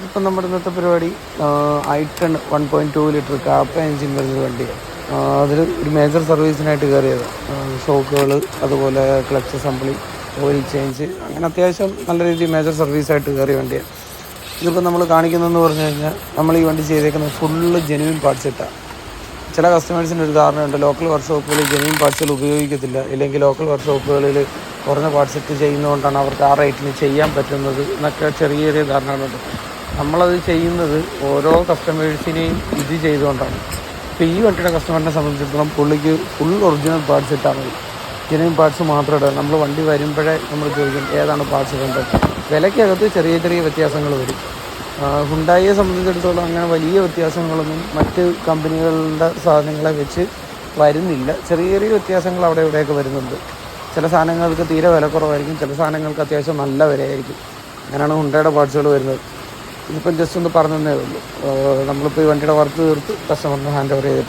ഇപ്പം നമ്മുടെ ഇന്നത്തെ പരിപാടി i10 1.2 ലിറ്റർ കാപ്പ എഞ്ചിൻ വരുന്നൊരു വണ്ടിയാണ്. അതിൽ ഒരു മേജർ സർവീസിനായിട്ട് കയറിയത്. ഷോക്കുകൾ, അതുപോലെ ക്ലച്ച് അസംബ്ലി, ഓയിൽ ചേഞ്ച്, അങ്ങനെ അത്യാവശ്യം നല്ല രീതിയിൽ മേജർ സർവീസായിട്ട് കയറിയ വണ്ടിയാണ്. ഇതിപ്പോൾ നമ്മൾ കാണിക്കുന്നതെന്ന് പറഞ്ഞു കഴിഞ്ഞാൽ നമ്മൾ ഈ വണ്ടി ചെയ്തേക്കുന്നത് ഫുള്ള് ജെനുവിൻ പാർട്സ് ഇട്ടാണ്. ചില കസ്റ്റമേഴ്സിൻ്റെ ഒരു ധാരണയുണ്ട്, ലോക്കൽ വർക്ക്ഷോപ്പുകളിൽ ജെനുവിൻ പാർട്സുകൾ ഉപയോഗിക്കത്തില്ല, ഇല്ലെങ്കിൽ ലോക്കൽ വർക്ക്ഷോപ്പുകളിൽ കുറഞ്ഞ പാർട്സ് ഇട്ട് ചെയ്യുന്നതുകൊണ്ടാണ് അവർക്ക് ആ റേറ്റിന് ചെയ്യാൻ പറ്റുന്നത് എന്നൊക്കെ ചെറിയ ചെറിയ ധാരണകളുണ്ട്. നമ്മളത് ചെയ്യുന്നത് ഓരോ കസ്റ്റമേഴ്സിനെയും ഇത് ചെയ്തുകൊണ്ടാണ്. ഇപ്പോൾ ഈ വണ്ടിയുടെ കസ്റ്റമറിനെ സംബന്ധിച്ചിടത്തോളം പുള്ളിക്ക് ഫുൾ ഒറിജിനൽ പാർട്സ് ഇട്ടാൽ മതി, ജെനുവിൻ പാർട്സ് മാത്രം ഇടുക. നമ്മൾ വണ്ടി വരുമ്പോഴേ നമ്മൾ ചോദിക്കും ഏതാണ് പാർട്സ് വേണ്ടത്. വിലയ്ക്കകത്ത് ചെറിയ ചെറിയ വ്യത്യാസങ്ങൾ വരും. ഹുണ്ടായിയെ സംബന്ധിച്ചിടത്തോളം അങ്ങനെ വലിയ വ്യത്യാസങ്ങളൊന്നും മറ്റ് കമ്പനികളുടെ സാധനങ്ങളെ വെച്ച് വരുന്നില്ല. ചെറിയ ചെറിയ വ്യത്യാസങ്ങൾ അവിടെ ഇവിടെയൊക്കെ വരുന്നുണ്ട്. ചില സാധനങ്ങൾക്ക് തീരെ വില കുറവായിരിക്കും, ചില സാധനങ്ങൾക്ക് അത്യാവശ്യം നല്ല വിലയായിരിക്കും. അങ്ങനെയാണ് ഹുണ്ടായുടെ പാർട്സുകൾ വരുന്നത്. ഇതിപ്പം ജസ്റ്റ് ഒന്ന് പറഞ്ഞു തന്നേ ഉള്ളൂ. നമ്മളിപ്പോൾ ഈ വണ്ടിയുടെ വർക്ക് തീർത്ത് കസ്റ്റമറിന് ഹാൻഡ് ഓവർ ചെയ്തിട്ട്